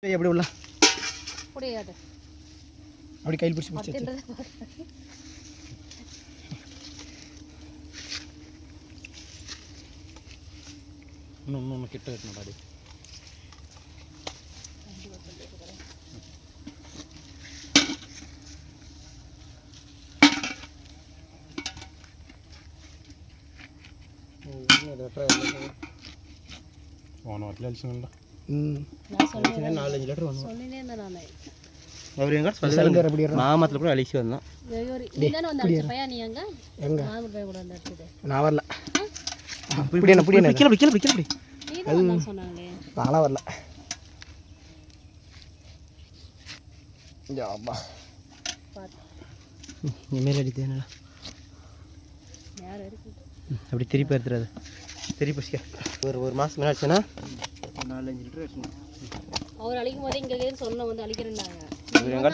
எப்படி உள்ள முடியாது அப்படி கையில் பிடிச்சி பிடிச்சி இன்னொன்று கிட்ட இருக்கணும் பாடி போன வாரத்தில் அழிச்சுங்களா நாலஞ்சு லிட்டர் வரும் சொன்னேன் நான் அவர் எங்க அப்படி மாமத்தில் கூட அழிச்சு வந்தோம் பையன் நீ எங்க எங்க போய் கூட எடுத்துது நான் வரல இப்படி என்ன இப்படி என்ன கீழே நீ தான் சொன்னாங்களே நானும் வரல ஜாபா இனிமேல் அடித்தது என்னடா யார் இருக்கு அப்படி திருப்பி எடுத்துறாது திருப்பி ஒரு மாதம் முன்னாடிச்சுன்னா 4-5 லிட்டர் வச்சுக்கணும் அவர் அழிக்கும் போது இங்கே சொன்ன வந்து அழிக்கிறேன்னாங்க